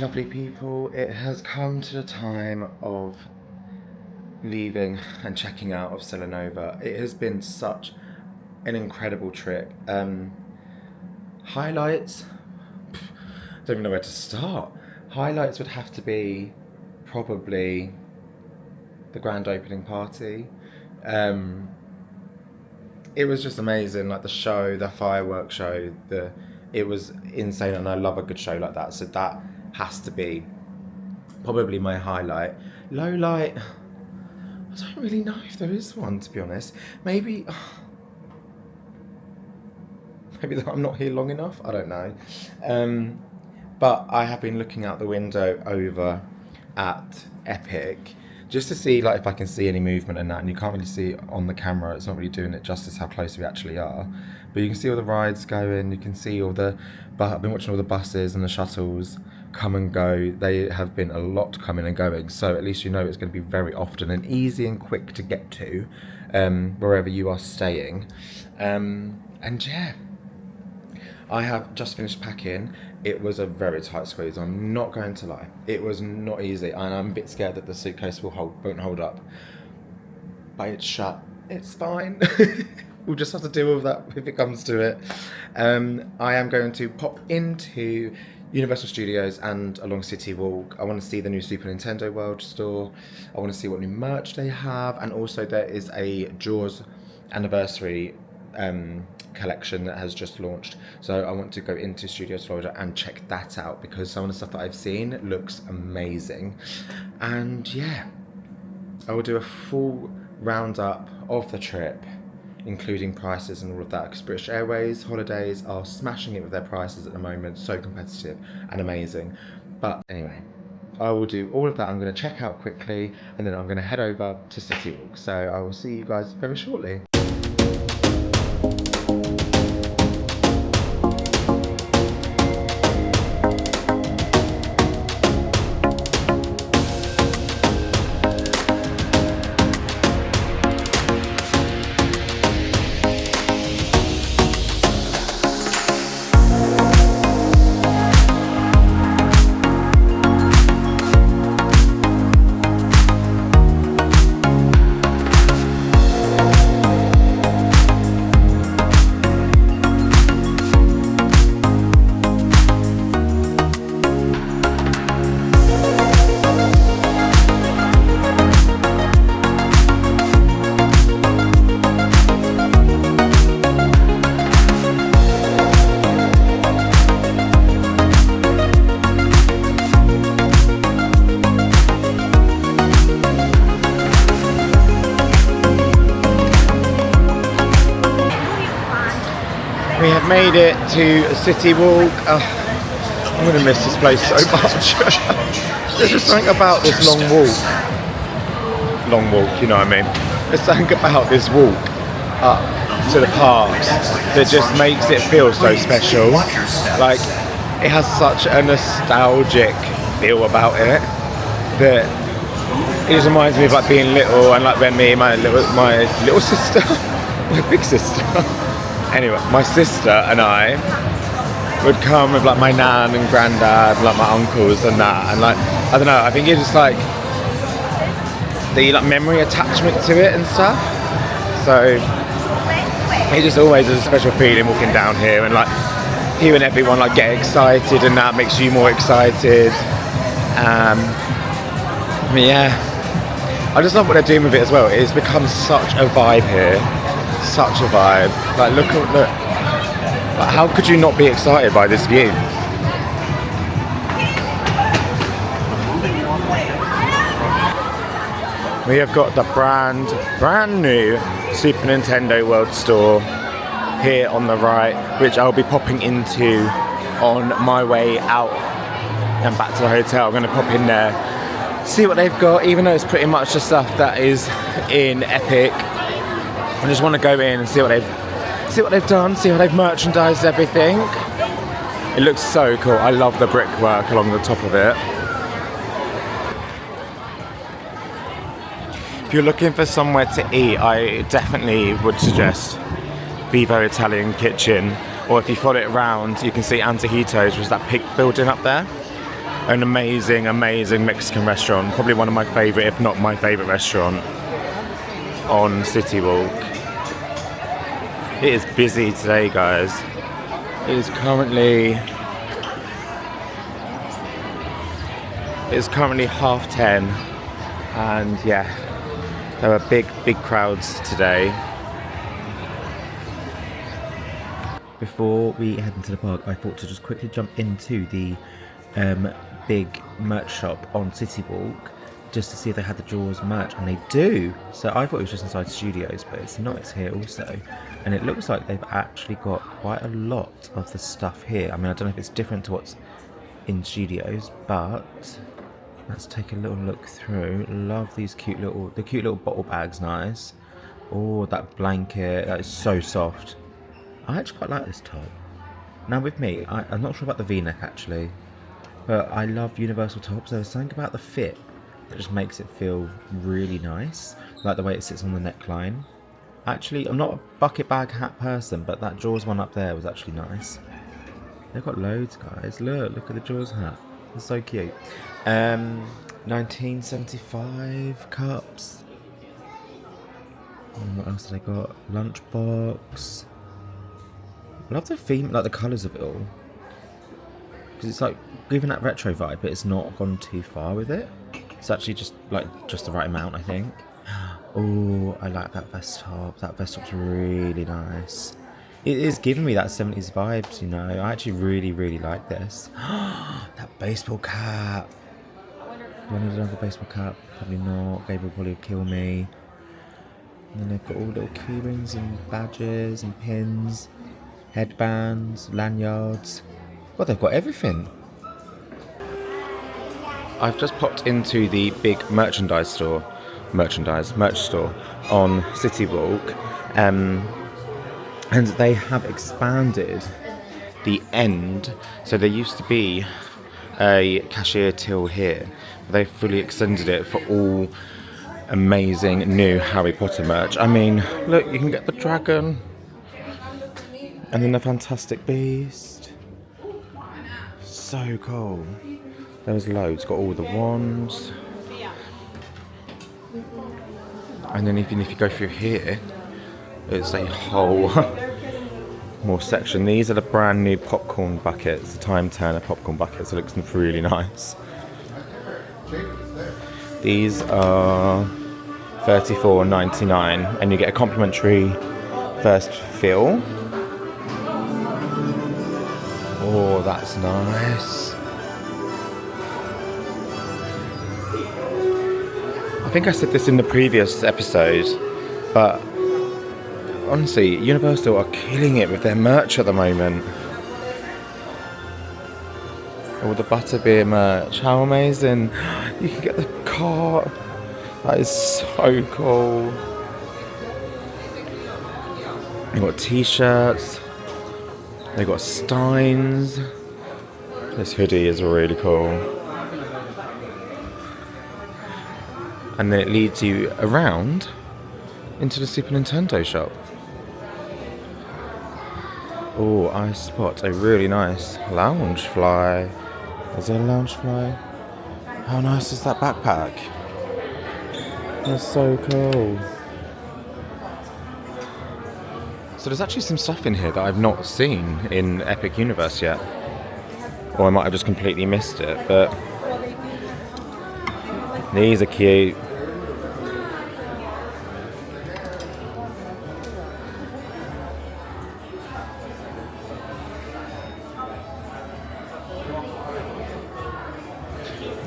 lovely people, it has come to the time of leaving and checking out of Silva-Wells. It has been such an incredible trip. Highlights, I don't even know where to start. Highlights would have to be probably the grand opening party. It was just amazing, like the show, the fireworks show, it was insane, and I love a good show like that, so that has to be probably my highlight. Low light, I don't really know if there is one, to be honest. Maybe that I'm not here long enough, I don't know. But I have been looking out the window over at Epic just to see like if I can see any movement and that, and you can't really see it on the camera. It's not really doing it justice how close we actually are, but you can see all the rides going, you can see all the, I've been watching all the buses and the shuttles come and go. They have been a lot coming and going, so at least you know it's going to be very often and easy and quick to get to wherever you are staying. And yeah, I have just finished packing. It was a very tight squeeze, I'm not going to lie. It was not easy, and I'm a bit scared that the suitcase won't hold up. But it's shut, it's fine. We'll just have to deal with that if it comes to it. I am going to pop into Universal Studios and along City Walk. I want to see the new Super Nintendo World store. I want to see what new merch they have, and also there is a Jaws anniversary collection that has just launched, so I want to go into Studios Florida and check that out because some of the stuff that I've seen looks amazing. And yeah, I will do a full roundup of the trip, including prices and all of that, because British Airways holidays are smashing it with their prices at the moment, so competitive and amazing. But anyway, I will do all of that. I'm going to check out quickly and then I'm going to head over to City Walk, so I will see you guys very shortly. We have made it to City Walk. I'm going to miss this place so much. There's just something about this long walk, you know what I mean? There's something about this walk up to the parks that just makes it feel so special. Like, it has such a nostalgic feel about it that it just reminds me of like being little, and like when me and my little sister, my big sister, anyway, my sister and I would come with like my nan and granddad, like my uncles and that, and like, I don't know, I think it's just like the like memory attachment to it and stuff, so it just always is a special feeling walking down here, and like hearing everyone like get excited, and that makes you more excited. Yeah, I just love what they're doing with it as well. It's become such a vibe here. Such a vibe. Like look. Like, how could you not be excited by this view? We have got the brand new Super Nintendo World store here on the right, which I'll be popping into on my way out and back to the hotel. I'm going to pop in there, see what they've got, even though it's pretty much the stuff that is in Epic. I just want to go in and see what they've done, see how they've merchandised everything. It looks so cool. I love the brickwork along the top of it. If you're looking for somewhere to eat, I definitely would suggest Vivo Italian Kitchen, or if you follow it around, you can see Antojitos, which is that pig building up there. an amazing, amazing Mexican restaurant. Probably one of my favourite, if not my favourite restaurant on City Walk. It is busy today, guys. It is currently 10:30, and yeah, there are big crowds today. Before we head into the park, I thought to just quickly jump into the big merch shop on City Walk just to see if they had the Jaws merch, and they do. So I thought it was just inside studios, but it's not, it's here also. And it looks like they've actually got quite a lot of the stuff here. I mean, I don't know if it's different to what's in studios, but let's take a little look through. Love these cute little bottle bags, nice. Oh, that blanket, that is so soft. I actually quite like this top. Now with me, I'm not sure about the V-neck actually, but I love universal tops. There's something about the fit that just makes it feel really nice, like the way it sits on the neckline. Actually, I'm not a bucket bag hat person, but that Jaws one up there was actually nice. They've got loads, guys. Look at the Jaws hat. It's so cute. 1975 cups. What else have they got? Lunchbox. I love the theme, like the colours of it all. Because it's like giving that retro vibe, but it's not gone too far with it. It's actually just the right amount, I think. Oh, I like that vest top. That vest top's really nice. It is giving me that 70s vibes, you know. I actually really like this. That baseball cap. Do I need another baseball cap? Probably not. Gabriel probably would kill me. And then they've got all little key rings and badges and pins, headbands, lanyards. God, they've got everything. I've just popped into the big merch store on City Walk, and they have expanded the end. So there used to be a cashier till here, but they fully extended it for all amazing new Harry Potter merch. I mean, look, you can get the dragon, and then the Fantastic Beast. So cool. There was loads. Got all the wands. And then even if you go through here, it's a whole more section. These are the brand new popcorn buckets, the Time Turner popcorn buckets. It looks really nice. These are $34.99, and you get a complimentary first fill. Oh, that's nice. I think I said this in the previous episode, but honestly, Universal are killing it with their merch at the moment. Oh, the butterbeer merch, how amazing. You can get the cart. That is so cool. They've got t-shirts. They've got steins. This hoodie is really cool. And then it leads you around into the Super Nintendo shop. Oh, I spot a really nice lounge fly. Is there a lounge fly? How nice is that backpack? That's so cool. So there's actually some stuff in here that I've not seen in Epic Universe yet. Or I might have just completely missed it, but these are cute.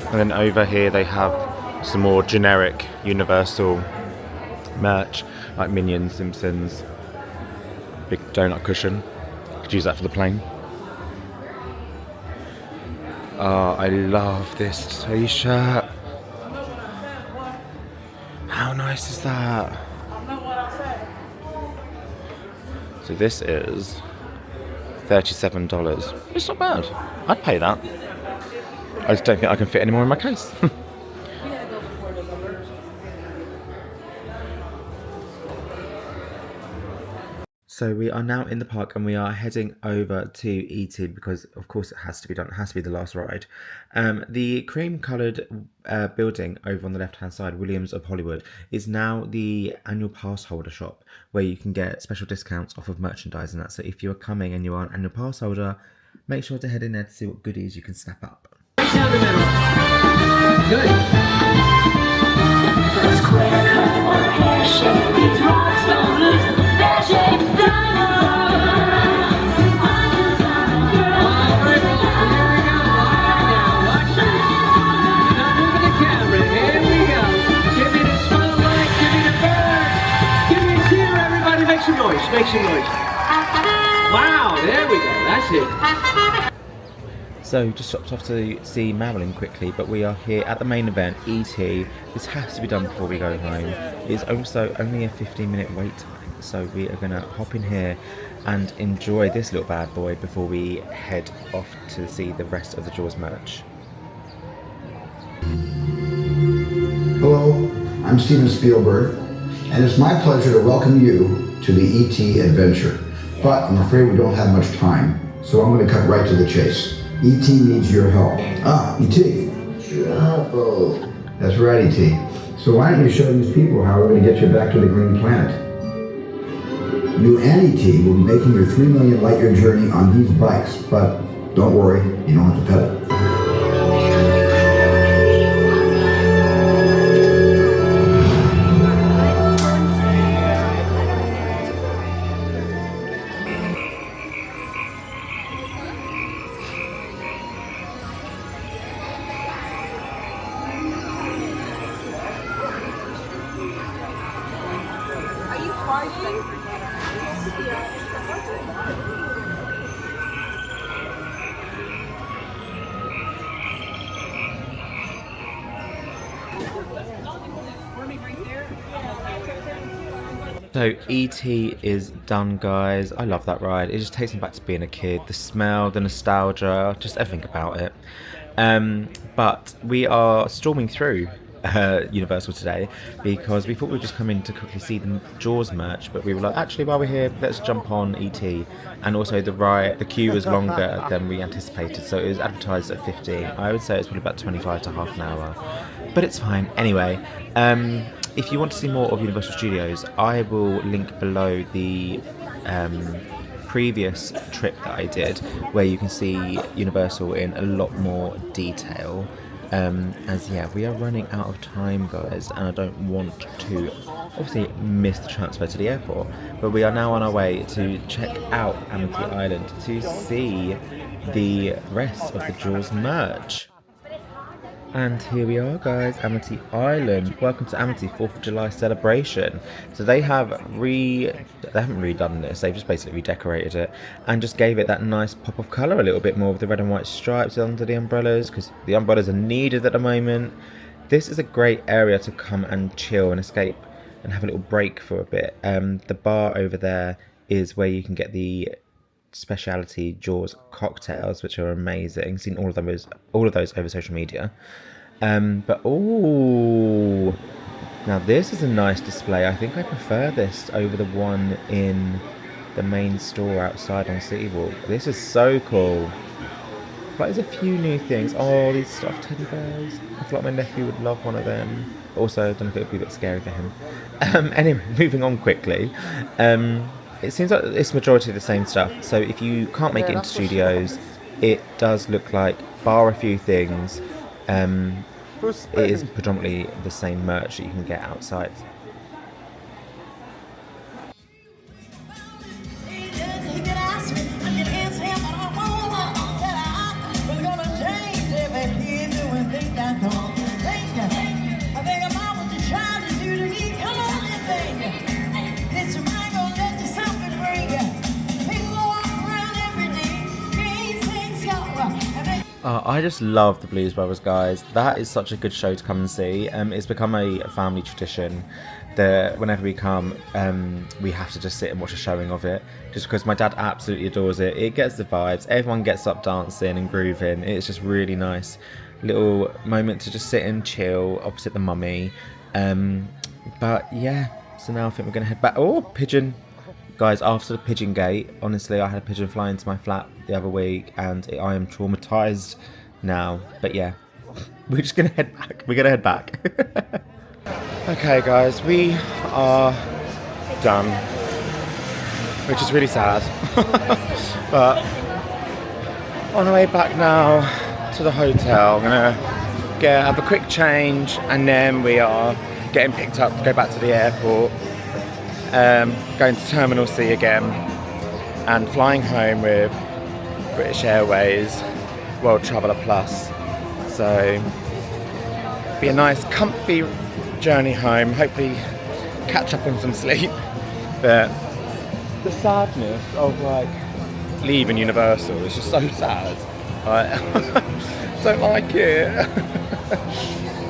And then over here they have some more generic Universal merch, like Minions, Simpsons, big donut cushion. Could use that for the plane. Oh, I love this t-shirt. How nice is that? So this is $37. It's not bad. I'd pay that. I just don't think I can fit any more in my case. So we are now in the park and we are heading over to E.T. because of course it has to be done. It has to be the last ride. The cream coloured building over on the left hand side, Williams of Hollywood, is now the annual pass holder shop where you can get special discounts off of merchandise and that. So if you're coming and you are an annual pass holder, make sure to head in there to see what goodies you can snap up. Down the middle. Good. Square cut or pear shape, these rocks don't lose their shape. Diamonds, here we go. Watch out. Not moving the camera. Here we go. Give me the spotlight. Give me the bird. Give me a cheer, everybody. Make some noise. Make some noise. Wow. There we go. That's it. So just stopped off to see Marilyn quickly, but we are here at the main event, E.T. This has to be done before we go home. It's also only a 15-minute wait time, so we are going to hop in here and enjoy this little bad boy before we head off to see the rest of the Jaws merch. Hello, I'm Steven Spielberg, and it's my pleasure to welcome you to the E.T. adventure. But I'm afraid we don't have much time, so I'm going to cut right to the chase. E.T. needs your help. Ah, E.T. Trouble. That's right, E.T. So why don't you show these people how we're going to get you back to the green planet? You and E.T. will be making your 3 million light year journey on these bikes, but don't worry, you don't have to pedal. So E.T. is done, guys. I love that ride. It just takes me back to being a kid. The smell, the nostalgia, just everything about it. But we are storming through Universal today because we thought we'd just come in to quickly see the Jaws merch, but we were like, actually, while we're here, let's jump on E.T. And also the queue was longer than we anticipated, so it was advertised at 15. I would say it's probably about 25 to half an hour, but it's fine. Anyway, if you want to see more of Universal Studios, I will link below the previous trip that I did, where you can see Universal in a lot more detail. As yeah, we are running out of time, guys, and I don't want to obviously miss the transfer to the airport, but we are now on our way to check out Amity Island to see the rest of the Jaws merch. And here we are, guys, Amity Island. Welcome to Amity 4th of July celebration. So they haven't redone this, they've just basically redecorated it and just gave it that nice pop of colour, a little bit more with the red and white stripes under the umbrellas, because the umbrellas are needed at the moment. This is a great area to come and chill and escape and have a little break for a bit. The bar over there is where you can get the specialty Jaws cocktails, which are amazing. Seen all of those over social media. But oh, now this is a nice display. I think I prefer this over the one in the main store outside on City Walk. This is so cool. But there's a few new things. Oh, these stuffed teddy bears. I feel like my nephew would love one of them. Also, I don't know if it would be a bit scary for him. Anyway, moving on quickly. It seems like it's majority of the same stuff. So if you can't make it into studios, it does look like, bar a few things, it is predominantly the same merch that you can get outside. I just love the Blues Brothers, guys. That is such a good show to come and see. It's become a family tradition that whenever we come, we have to just sit and watch a showing of it, just because my dad absolutely adores it. It gets the vibes. Everyone gets up dancing and grooving. It's just really nice little moment to just sit and chill opposite the Mummy. But yeah, so now I think we're going to head back. Oh, pigeon. Guys, after the pigeon gate, honestly, I had a pigeon fly into my flat the other week, and I am traumatized now. But yeah, we're just gonna head back. We're gonna head back. Okay, guys, we are done, which is really sad. But on our way back now to the hotel, I'm gonna have a quick change, and then we are getting picked up to go back to the airport. Going to Terminal C again and flying home with British Airways World Traveller Plus. So be a nice comfy journey home, hopefully catch up on some sleep. But the sadness of like leaving Universal is just so sad. I don't like it.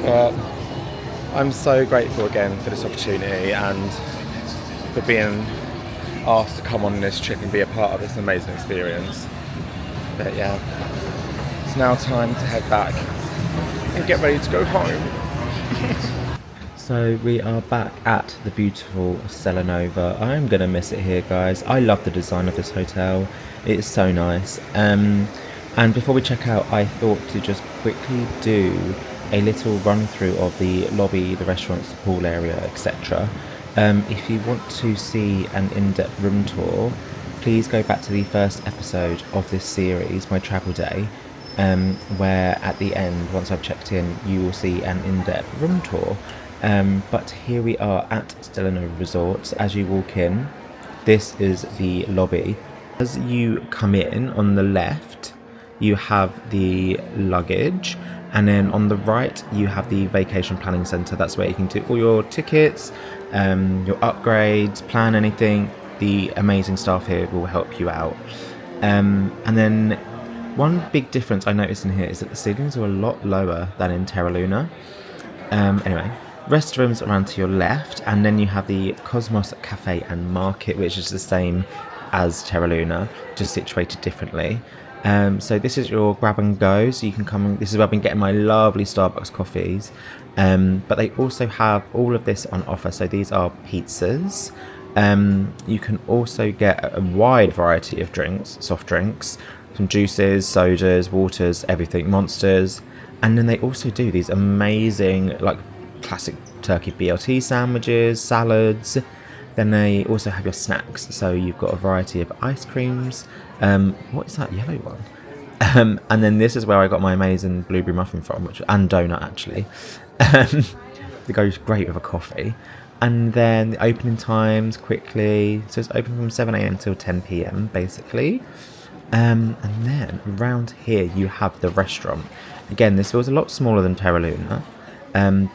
But I'm so grateful again for this opportunity and for being asked to come on this trip and be a part of this amazing experience. But yeah, it's now time to head back and get ready to go home. So we are back at the beautiful Stella. I'm gonna miss it here, guys. I love the design of this hotel. It's so nice. And before we check out, I thought to just quickly do a little run through of the lobby, the restaurants, the pool area, etc. If you want to see an in-depth room tour, please go back to the first episode of this series, my travel day, where at the end, once I've checked in, you will see an in-depth room tour. But here we are at Stella Resorts. As you walk in, this is the lobby. As you come in, on the left, you have the luggage, and then on the right, you have the vacation planning centre. That's where you can do all your tickets, your upgrades, plan anything. The amazing staff here will help you out. And then one big difference I noticed in here is that the ceilings are a lot lower than in Terra. Anyway, restrooms around to your left, and then you have the Cosmos Cafe and Market, which is the same as Terra, just situated differently. So this is your grab and go, so you can come and, this is where I've been getting my lovely Starbucks coffees. But they also have all of this on offer. So these are pizzas. You can also get a wide variety of drinks, soft drinks, some juices, sodas, waters, everything, monsters. And then they also do these amazing, like, classic turkey BLT sandwiches, salads. Then they also have your snacks. So you've got a variety of ice creams. What is that yellow one? And then this is where I got my amazing blueberry muffin from, and donut actually. It goes great with a coffee. And then the opening times quickly. So it's open from 7 a.m. till 10 p.m. basically. And then around here you have the restaurant. Again, this feels a lot smaller than Terra.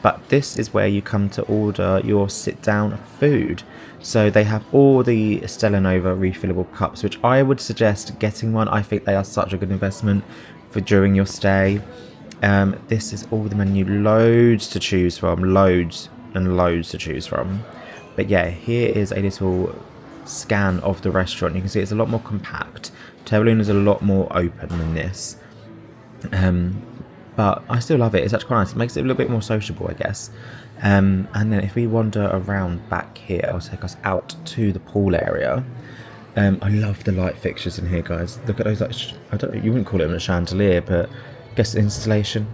But this is where you come to order your sit-down food. So they have all the Stella refillable cups, which I would suggest getting one. I think they are such a good investment for during your stay. This is all the menu, loads to choose from, loads and loads to choose from. But yeah, here is a little scan of the restaurant. You can see it's a lot more compact. Terra is a lot more open than this. But I still love it. It's actually quite nice. It makes it a little bit more sociable, I guess. And then if we wander around back here, I'll take us out to the pool area. I love the light fixtures in here, guys. Look at those, like, I don't know, you wouldn't call it a chandelier, but I guess installation.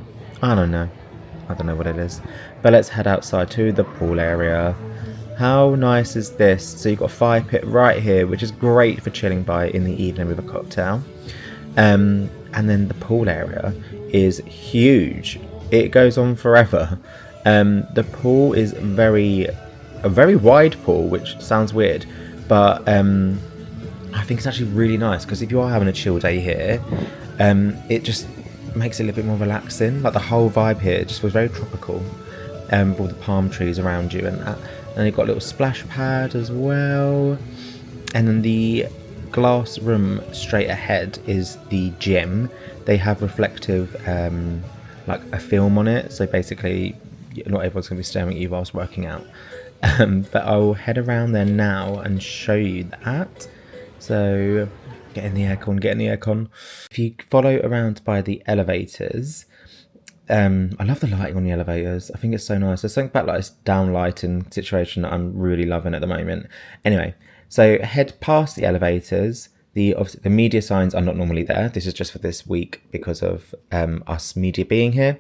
I don't know what it is. But let's head outside to the pool area. How nice is this? So you've got a fire pit right here, which is great for chilling by in the evening with a cocktail. And then the pool area is huge. It goes on forever. The pool is a very wide pool, which sounds weird, but I think it's actually really nice, because if you are having a chill day here, it just makes it a little bit more relaxing. Like the whole vibe here, it just feels very tropical, with all the palm trees around you, and you've got a little splash pad as well. And then the glass room straight ahead is the gym. They have reflective, like a film on it, so basically not everyone's going to be staring at you whilst working out. But I'll head around there now and show you that. So get in the aircon. If you follow around by the elevators, I love the lighting on the elevators. I think it's so nice. There's something about like this down lighting situation that I'm really loving at the moment. Anyway, So head past the elevators. Obviously, the media signs are not normally there. This is just for this week because of us media being here.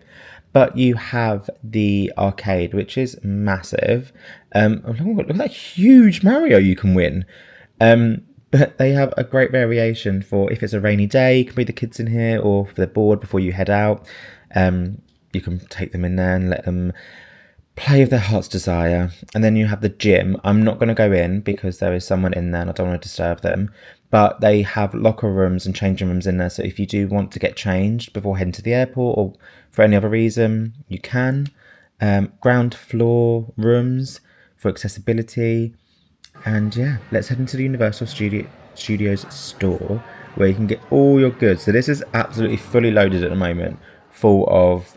But you have the arcade, which is massive. Look at that huge Mario you can win. But they have a great variation for if it's a rainy day, you can bring the kids in here, or if they're bored before you head out, you can take them in there and let them play of their heart's desire. And then you have the gym. I'm not going to go in because there is someone in there and I don't want to disturb them. But they have locker rooms and changing rooms in there. So if you do want to get changed before heading to the airport or for any other reason, you can. Ground floor rooms for accessibility. And yeah, let's head into the Universal Studios store where you can get all your goods. So this is absolutely fully loaded at the moment, full of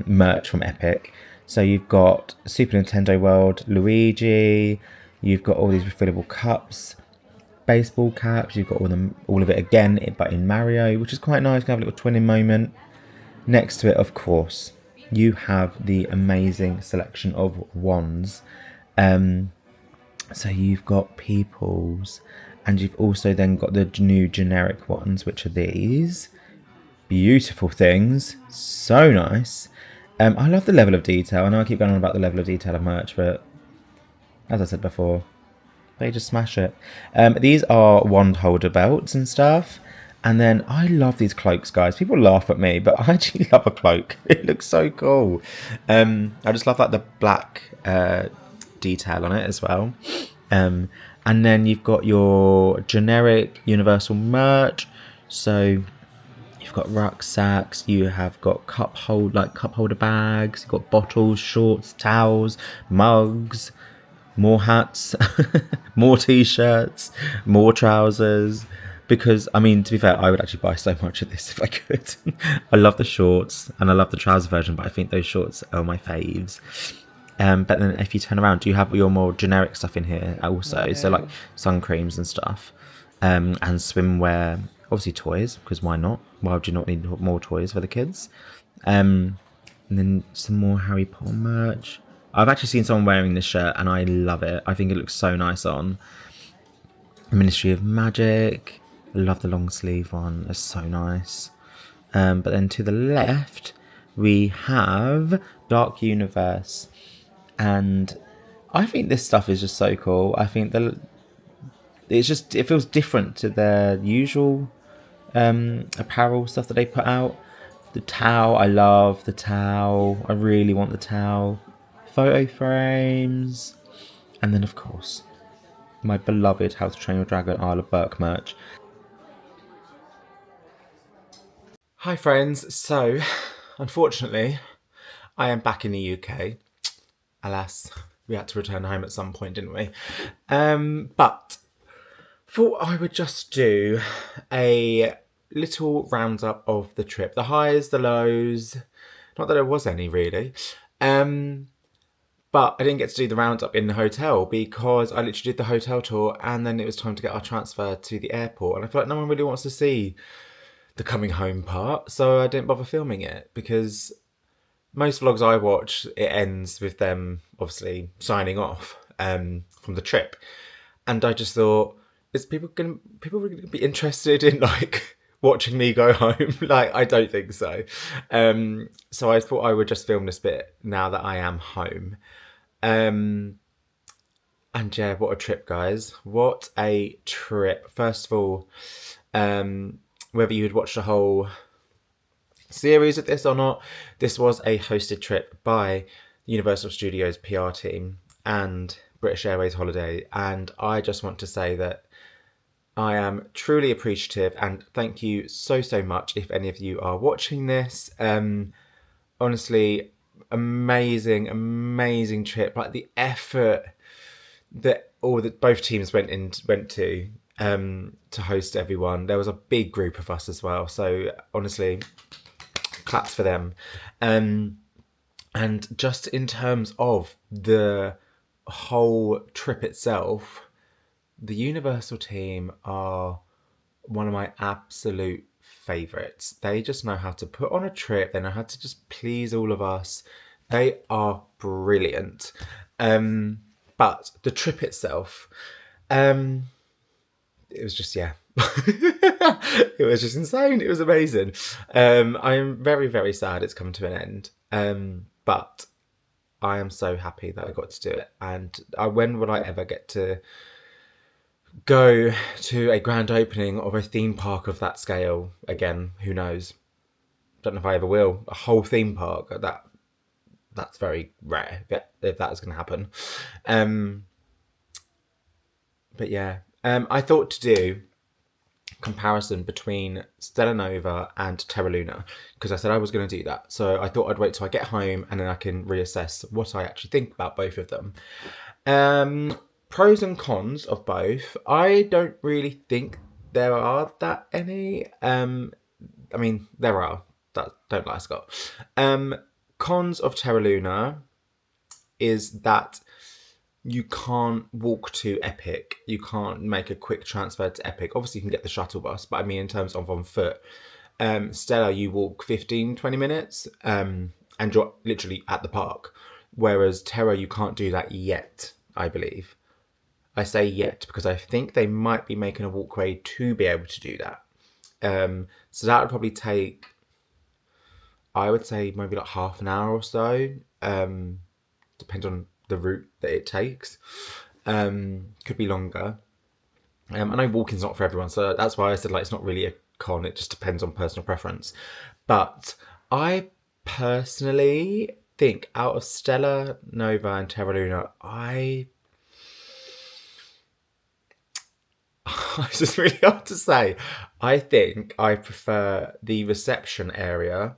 merch from Epic. So you've got Super Nintendo World, Luigi, you've got all these refillable cups, baseball caps, you've got all of it again, but in Mario, which is quite nice. You can have a little twinning moment. Next to it, of course, you have the amazing selection of wands. So you've got peoples, and you've also then got the new generic ones, which are these beautiful things. So nice. I love the level of detail. I know I keep going on about the level of detail of merch, but as I said before, they just smash it. These are wand holder belts and stuff. And then I love these cloaks, guys. People laugh at me, but I actually love a cloak. It looks so cool. I just love like the black detail on it as well. And then you've got your generic universal merch. So you've got rucksacks, you have got cup holder bags, you've got bottles, shorts, towels, mugs, more hats, more t-shirts, more trousers. Because, I mean, to be fair, I would actually buy so much of this if I could. I love the shorts and I love the trouser version, but I think those shorts are my faves. But then if you turn around, do you have your more generic stuff in here also? So like sun creams and stuff, and swimwear, obviously toys, because why not? Why would you not need more toys for the kids? And then some more Harry Potter merch. I've actually seen someone wearing this shirt and I love it. I think it looks so nice on. Ministry of Magic. I love the long sleeve one. It's so nice. But then to the left, we have Dark Universe. And I think this stuff is just so cool. I think it feels different to their usual apparel stuff that they put out. The towel, I love the towel. I really want the towel. Photo frames. And then, of course, my beloved How to Train Your Dragon Isle of Berk merch. Hi friends, so unfortunately I am back in the UK. Alas, we had to return home at some point, didn't we? But thought I would just do a little roundup of the trip. The highs, the lows, not that there was any really. But I didn't get to do the roundup in the hotel because I literally did the hotel tour and then it was time to get our transfer to the airport. And I feel like no one really wants to see the coming home part, so I didn't bother filming it because most vlogs I watch, it ends with them obviously signing off from the trip. And I just thought, is people really gonna be interested in like watching me go home? Like, I don't think so. So I thought I would just film this bit now that I am home. And yeah, what a trip, guys. What a trip. First of all, whether you had watched the whole series of this or not, this was a hosted trip by the Universal Studios PR team and British Airways Holiday. And I just want to say that I am truly appreciative and thank you so much if any of you are watching this. Honestly, amazing trip. Like the effort that both teams went to host everyone. There was a big group of us as well, so honestly, claps for them. And just in terms of the whole trip itself, the Universal team are one of my absolute favourites. They just know how to put on a trip. They know how to just please all of us. They are brilliant. But the trip itself, It was just, yeah. It was just insane. It was amazing. I'm very, very sad it's come to an end. But I am so happy that I got to do it. And when will I ever get to go to a grand opening of a theme park of that scale again? Who knows? Don't know if I ever will. A whole theme park, that's very rare if that is going to happen. But yeah, I thought to do comparison between Stella Nova and Terra Luna, because I said I was going to do that. So I thought I'd wait till I get home and then I can reassess what I actually think about both of them. Pros and cons of both. I don't really think there are that any. I mean, there are. Don't lie, Scott. Cons of Terra Luna is that you can't walk to Epic. You can't make a quick transfer to Epic. Obviously, you can get the shuttle bus, but I mean, in terms of on foot, Stella, you walk 15, 20 minutes and you're literally at the park. Whereas Terra, you can't do that yet, I believe. I say yet because I think they might be making a walkway to be able to do that. So that would probably take, I would say, maybe like half an hour or so. Depends on the route that it takes. Could be longer. I know walking's not for everyone, so that's why I said like it's not really a con. It just depends on personal preference. But I personally think out of Stella, Nova, and Terra Luna, it's just really hard to say. I think I prefer the reception area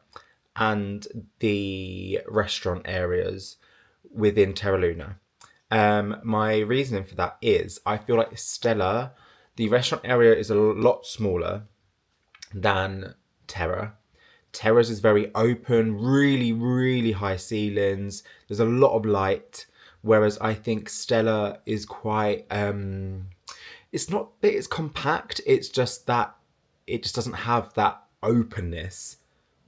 and the restaurant areas within Terra Luna. My reasoning for that is I feel like Stella, the restaurant area is a lot smaller than Terra. Terra's is very open, really, really high ceilings. There's a lot of light, whereas I think Stella is quite... it's not that it's compact, it's just that it just doesn't have that openness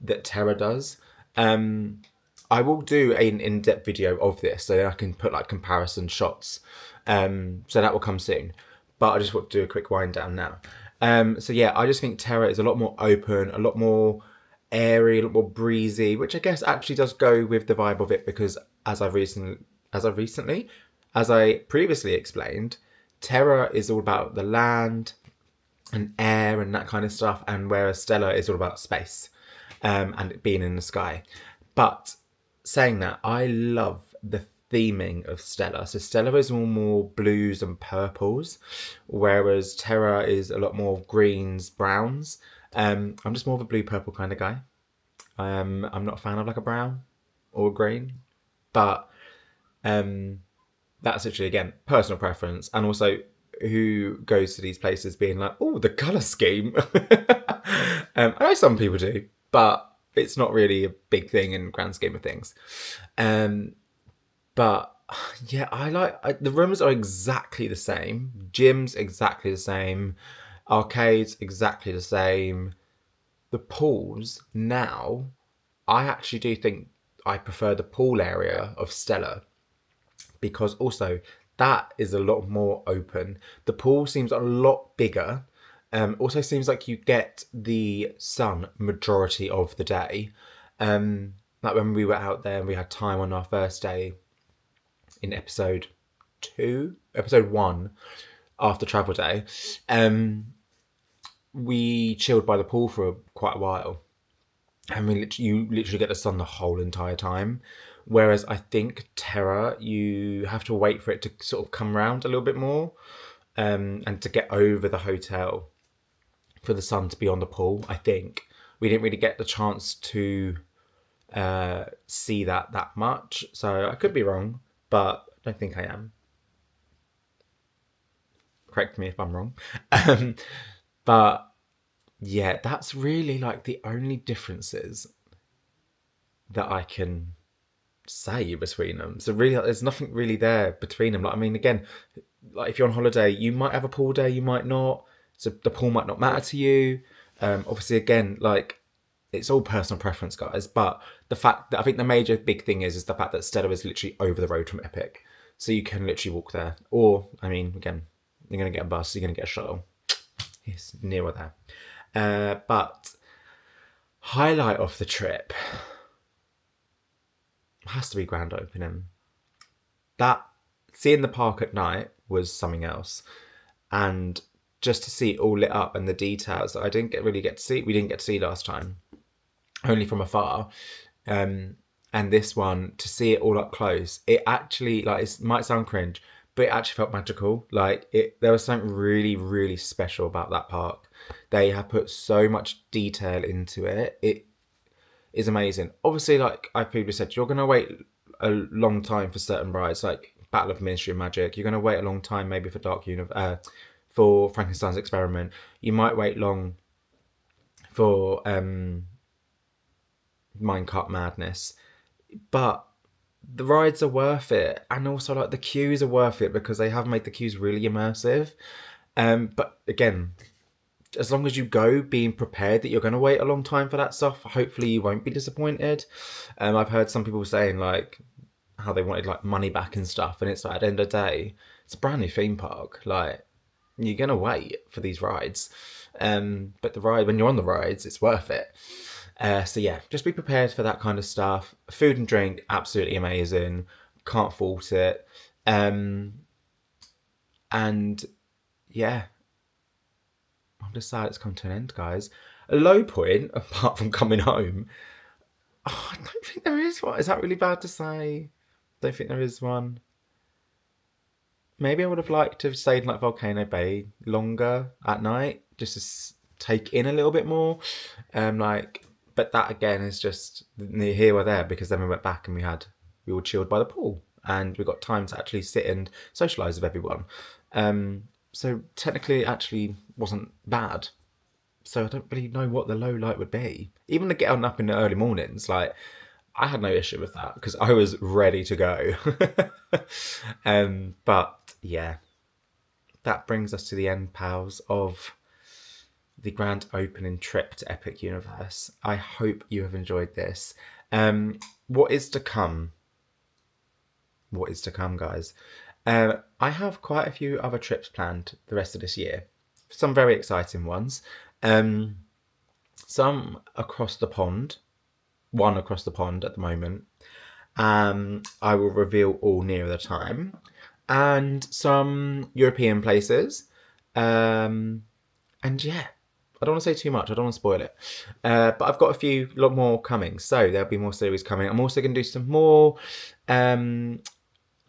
that Terra does. I will do an in-depth video of this so that I can put like comparison shots. So that will come soon. But I just want to do a quick wind down now. So yeah, I just think Terra is a lot more open, a lot more airy, a lot more breezy, which I guess actually does go with the vibe of it because as I previously explained, Terra is all about the land and air and that kind of stuff, and whereas Stella is all about space and it being in the sky. But saying that, I love the theming of Stella. So Stella is all more blues and purples, whereas Terra is a lot more greens, browns. I'm just more of a blue purple kind of guy. I'm not a fan of like a brown or a green, but that's literally, again, personal preference, and also who goes to these places being like, oh, the colour scheme. I know some people do, but it's not really a big thing in the grand scheme of things. But yeah, the rooms are exactly the same. Gyms exactly the same. Arcades exactly the same. The pools now, I actually do think I prefer the pool area of Stella, because also that is a lot more open. The pool seems a lot bigger. Also seems like you get the sun majority of the day. Like when we were out there and we had time on our first day in episode 1 after travel day, we chilled by the pool for quite a while. And you literally get the sun the whole entire time. Whereas I think Terra, you have to wait for it to sort of come round a little bit more, and to get over the hotel for the sun to be on the pool. I think we didn't really get the chance to see that much. So I could be wrong, but I don't think I am. Correct me if I'm wrong. But yeah, that's really like the only differences that I can say between them. So really, there's nothing really there between them. Like, I mean, again, like if you're on holiday, you might have a pool day, you might not. So the pool might not matter to you. Obviously, again, like it's all personal preference, guys. But the fact that I think the major big thing is the fact that Stella is literally over the road from Epic, so you can literally walk there. Or, I mean, again, You're going to get a bus, you're going to get a shuttle. It's nearer there. But highlight of the trip has to be grand opening. That seeing the park at night was something else, and just to see it all lit up and the details that I didn't really get to see. We didn't get to see last time, only from afar. And this one, to see it all up close, it actually, like, it might sound cringe, but it actually felt magical. Like, there was something really, really special about that park. They have put so much detail into it. It is amazing. Obviously, like I've previously said, you're going to wait a long time for certain rides, like Battle of Ministry of Magic. You're going to wait a long time maybe for for Frankenstein's Experiment. You might wait long for Minecart Madness. But the rides are worth it, and also like the queues are worth it because they have made the queues really immersive. But again, as long as you go being prepared that you're going to wait a long time for that stuff, hopefully you won't be disappointed. I've heard some people saying like how they wanted like money back and stuff, and it's like at the end of the day, it's a brand new theme park. Like, you're going to wait for these rides, but when you're on the rides, it's worth it. So yeah, just be prepared for that kind of stuff. Food and drink, absolutely amazing. Can't fault it. And yeah, I'm just sad it's come to an end, guys. A low point, apart from coming home, I don't think there is one. Is that really bad to say? Don't think there is one. Maybe I would have liked to have stayed in like Volcano Bay longer at night, just to take in a little bit more. But that again is just here or there, because then we went back and we were chilled by the pool and we got time to actually sit and socialise with everyone. So technically it actually wasn't bad. So I don't really know what the low light would be. Even to get on up in the early mornings, like, I had no issue with that because I was ready to go. But yeah, that brings us to the end, pals, of the grand opening trip to Epic Universe. I hope you have enjoyed this. What is to come? What is to come, guys? I have quite a few other trips planned the rest of this year. Some very exciting ones. Some across the pond. One across the pond at the moment. I will reveal all nearer the time. And some European places. And yeah, I don't want to say too much. I don't want to spoil it. But I've got a lot more coming. So there'll be more series coming. I'm also going to do some more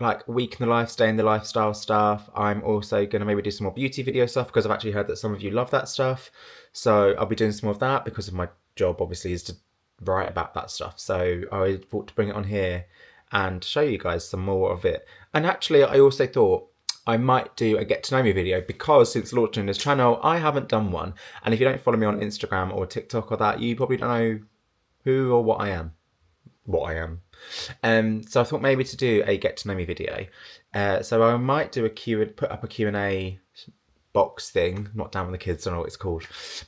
like week in the life, stay in the lifestyle stuff. I'm also going to maybe do some more beauty video stuff because I've actually heard that some of you love that stuff. So I'll be doing some more of that because of my job, obviously, is to write about that stuff. So I thought to bring it on here and show you guys some more of it. And actually, I also thought I might do a get to know me video because since launching this channel, I haven't done one. And if you don't follow me on Instagram or TikTok or that, you probably don't know who or what I am. So I thought maybe to do a get to know me video. So I might do put up a Q&A box thing, not down with the kids, I don't know what it's called.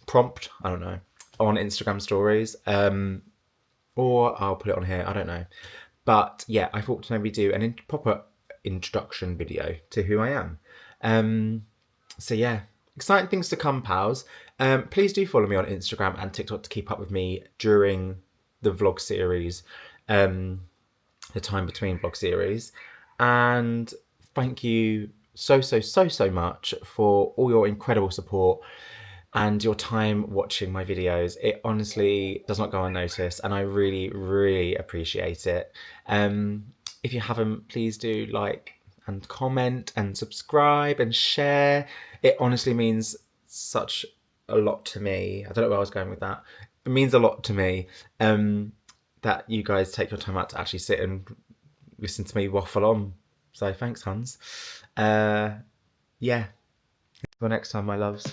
Prompt, I don't know, on Instagram stories. Or I'll put it on here, I don't know. But yeah, I thought to maybe do a proper introduction video to who I am. So yeah, exciting things to come, pals. Please do follow me on Instagram and TikTok to keep up with me during the vlog series, the time between vlog series. And thank you so much for all your incredible support and your time watching my videos. It honestly does not go unnoticed, and I really appreciate it. If you haven't, please do like and comment and subscribe and share. It honestly means such a lot to me. I don't know where I was going with that. It means a lot to me that you guys take your time out to actually sit and listen to me waffle on. So thanks, Hans. Yeah. Until next time, my loves.